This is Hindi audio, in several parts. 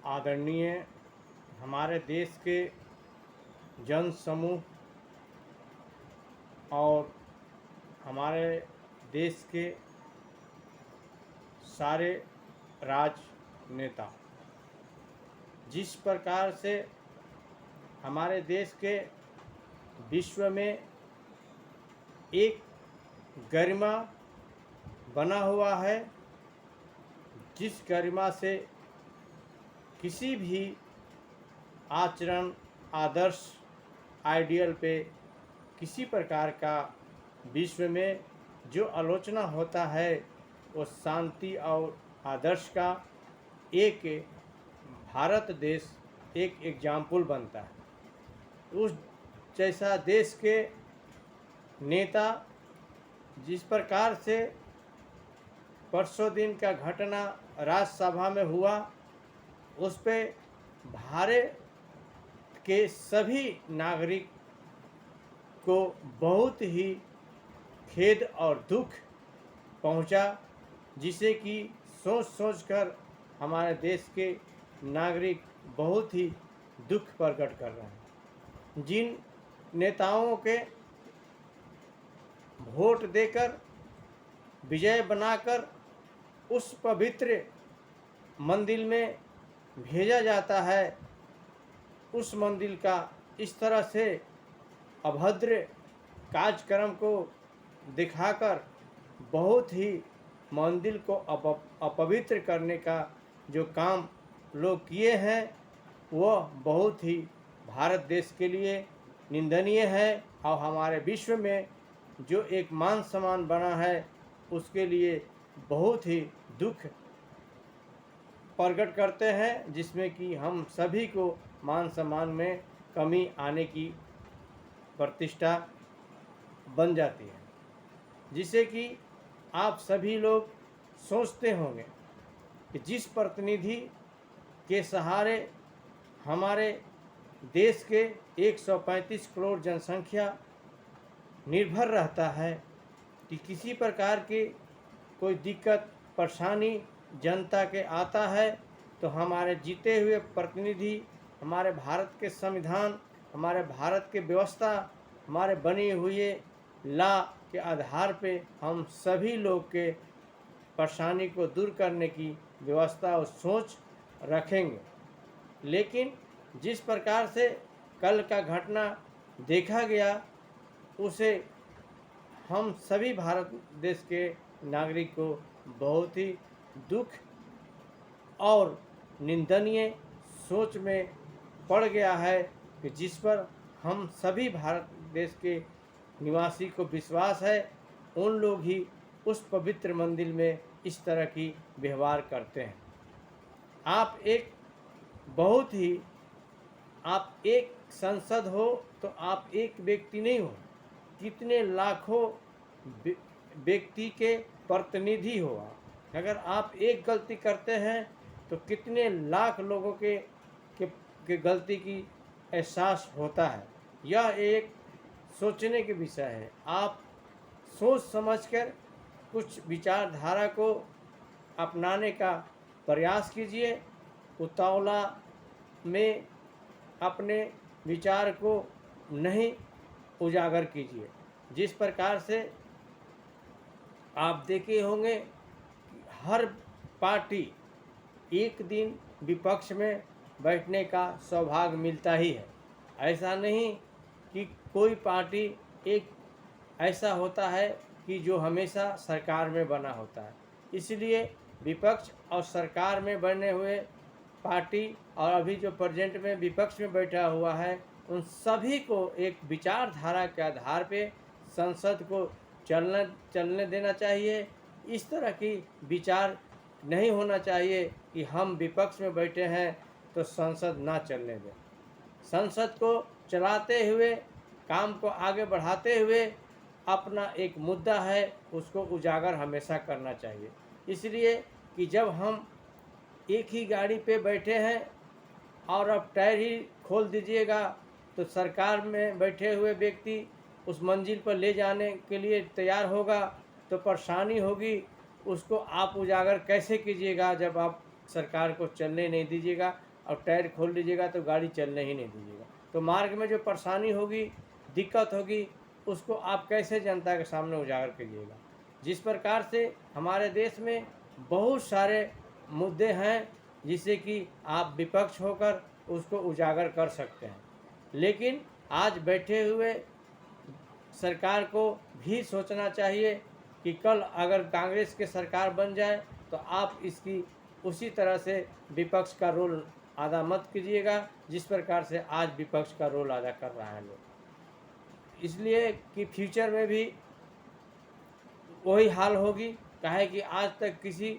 आदरणीय हमारे देश के जन समूह और हमारे देश के सारे राजनेता, जिस प्रकार से हमारे देश के विश्व में एक गरिमा बना हुआ है, जिस गरिमा से किसी भी आचरण, आदर्श, आइडियल पे किसी प्रकार का विश्व में जो आलोचना होता है वो शांति और आदर्श का एक भारत देश एक एग्जाम्पल बनता है। उस जैसा देश के नेता जिस प्रकार से परसों दिन का घटना राज्यसभा में हुआ, उस पे भारत के सभी नागरिक को बहुत ही खेद और दुख पहुंचा, जिसे कि सोच कर हमारे देश के नागरिक बहुत ही दुख प्रकट कर रहे हैं। जिन नेताओं के वोट देकर विजय बनाकर उस पवित्र मंदिर में भेजा जाता है, उस मंदिर का इस तरह से अभद्र कार्यक्रम को दिखाकर बहुत ही मंदिर को अपवित्र करने का जो काम लोग किए हैं, वह बहुत ही भारत देश के लिए निंदनीय है और हमारे विश्व में जो एक मान सम्मान बना है उसके लिए बहुत ही दुख प्रकट करते हैं, जिसमें कि हम सभी को मान सम्मान में कमी आने की प्रतिष्ठा बन जाती है। जिसे कि आप सभी लोग सोचते होंगे कि जिस प्रतिनिधि के सहारे हमारे देश के 135 करोड़ जनसंख्या निर्भर रहता है कि किसी प्रकार की कोई दिक्कत परेशानी जनता के आता है तो हमारे जीते हुए प्रतिनिधि, हमारे भारत के संविधान, हमारे भारत के व्यवस्था, हमारे बनी हुई लॉ के आधार पे हम सभी लोग के परेशानी को दूर करने की व्यवस्था और सोच रखेंगे। लेकिन जिस प्रकार से कल का घटना देखा गया, उसे हम सभी भारत देश के नागरिक को बहुत ही दुख और निंदनीय सोच में पड़ गया है कि जिस पर हम सभी भारत देश के निवासी को विश्वास है, उन लोग ही उस पवित्र मंदिर में इस तरह की व्यवहार करते हैं। आप एक सांसद हो तो आप एक व्यक्ति नहीं हो, कितने लाखों व्यक्ति के प्रतिनिधि हो आप। अगर आप एक गलती करते हैं तो कितने लाख लोगों के गलती की एहसास होता है। यह एक सोचने के विषय है। आप सोच समझकर कुछ विचारधारा को अपनाने का प्रयास कीजिए। उतावला में अपने विचार को नहीं उजागर कीजिए। जिस प्रकार से आप देखे होंगे हर पार्टी एक दिन विपक्ष में बैठने का सौभाग्य मिलता ही है। ऐसा नहीं कि कोई पार्टी एक ऐसा होता है कि जो हमेशा सरकार में बना होता है। इसलिए विपक्ष और सरकार में बने हुए पार्टी और अभी जो प्रेजेंट में विपक्ष में बैठा हुआ है, उन सभी को एक विचारधारा के आधार पे संसद को चलने देना चाहिए। इस तरह की विचार नहीं होना चाहिए कि हम विपक्ष में बैठे हैं तो संसद ना चलने दें। संसद को चलाते हुए, काम को आगे बढ़ाते हुए अपना एक मुद्दा है उसको उजागर हमेशा करना चाहिए। इसलिए कि जब हम एक ही गाड़ी पे बैठे हैं और अब टायर ही खोल दीजिएगा तो सरकार में बैठे हुए व्यक्ति उस मंजिल पर ले जाने के लिए तैयार होगा तो परेशानी होगी। उसको आप उजागर कैसे कीजिएगा जब आप सरकार को चलने नहीं दीजिएगा। और टायर खोल लीजिएगा तो गाड़ी चलने ही नहीं दीजिएगा। तो मार्ग में जो परेशानी होगी, दिक्कत होगी, उसको आप कैसे जनता के सामने उजागर करिएगा। जिस प्रकार से हमारे देश में बहुत सारे मुद्दे हैं जिससे कि आप विपक्ष होकर उसको उजागर कर सकते हैं, लेकिन आज बैठे हुए सरकार को भी सोचना चाहिए कि कल अगर कांग्रेस की सरकार बन जाए तो आप इसकी उसी तरह से विपक्ष का रोल अदा मत कीजिएगा जिस प्रकार से आज विपक्ष का रोल अदा कर रहा है लोग। इसलिए कि फ्यूचर में भी वही हाल होगी, काहे कि आज तक किसी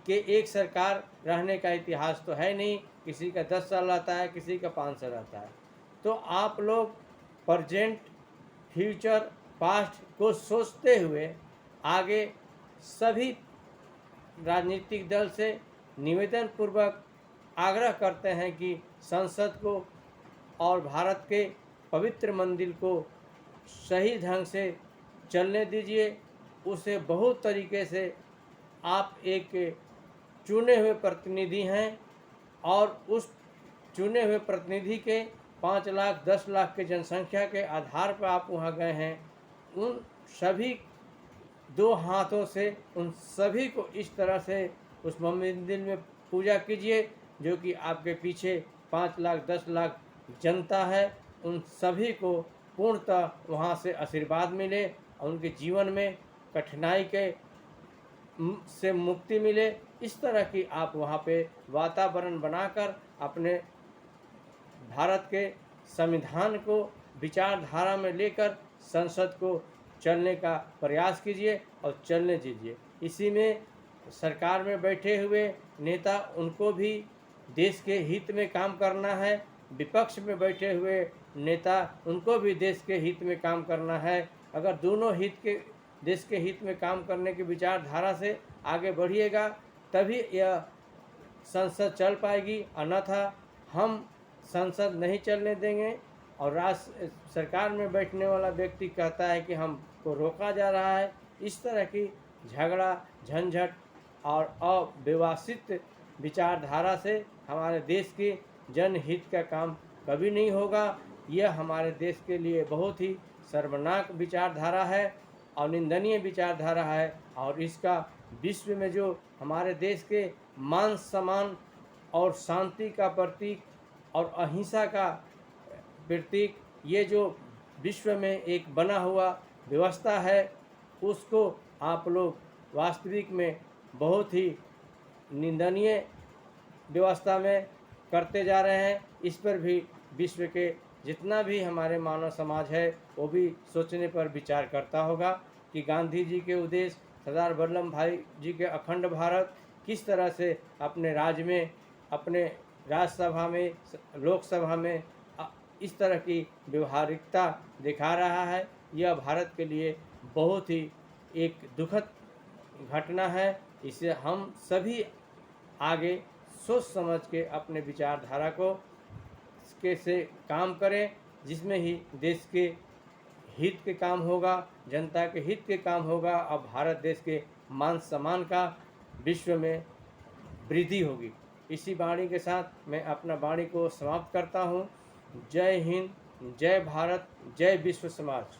के एक सरकार रहने का इतिहास तो है नहीं, किसी का 10 साल रहता है, किसी का 5 साल रहता है। तो आप लोग प्रेजेंट, फ्यूचर, पास्ट को सोचते हुए आगे सभी राजनीतिक दल से निवेदन पूर्वक आग्रह करते हैं कि संसद को और भारत के पवित्र मंदिर को सही ढंग से चलने दीजिए। उसे बहुत तरीके से आप एक चुने हुए प्रतिनिधि हैं और उस चुने हुए प्रतिनिधि के 5 लाख 10 लाख के जनसंख्या के आधार पर आप वहाँ गए हैं। उन सभी 2 हाथों से उन सभी को इस तरह से उस मंदिर में पूजा कीजिए जो कि आपके पीछे 5 लाख 10 लाख जनता है, उन सभी को पूर्णतः वहाँ से आशीर्वाद मिले और उनके जीवन में कठिनाई के से मुक्ति मिले। इस तरह की आप वहाँ पे वातावरण बनाकर अपने भारत के संविधान को विचारधारा में लेकर संसद को चलने का प्रयास कीजिए और चलने दीजिए। इसी में सरकार में बैठे हुए नेता, उनको भी देश के हित में काम करना है, विपक्ष में बैठे हुए नेता, उनको भी देश के हित में काम करना है। अगर दोनों देश के हित में काम करने की विचारधारा से आगे बढ़िएगा तभी यह संसद चल पाएगी, अन्यथा हम संसद नहीं चलने देंगे। और सरकार में बैठने वाला व्यक्ति कहता है कि हमको रोका जा रहा है। इस तरह की झगड़ा, झंझट और अव्यवस्थित विचारधारा से हमारे देश के जनहित का काम कभी नहीं होगा। यह हमारे देश के लिए बहुत ही शर्मनाक विचारधारा है और निंदनीय विचारधारा है, और इसका विश्व में जो हमारे देश के मान सम्मान और शांति का प्रतीक और अहिंसा का प्रतीक, ये जो विश्व में एक बना हुआ व्यवस्था है, उसको आप लोग वास्तविक में बहुत ही निंदनीय व्यवस्था में करते जा रहे हैं। इस पर भी विश्व के जितना भी हमारे मानव समाज है वो भी सोचने पर विचार करता होगा कि गांधी जी के उद्देश्य, सरदार वल्लभ भाई जी के अखंड भारत किस तरह से अपने राज्य में, अपने राज्यसभा में, लोकसभा में इस तरह की व्यवहारिकता दिखा रहा है। यह भारत के लिए बहुत ही एक दुखद घटना है। इसे हम सभी आगे सोच समझ के अपने विचारधारा को से काम करें, जिसमें ही देश के हित के काम होगा, जनता के हित के काम होगा और भारत देश के मान सम्मान का विश्व में वृद्धि होगी। इसी वाणी के साथ मैं अपना वाणी को समाप्त करता हूँ। जय हिंद, जय भारत, जय विश्व समाज।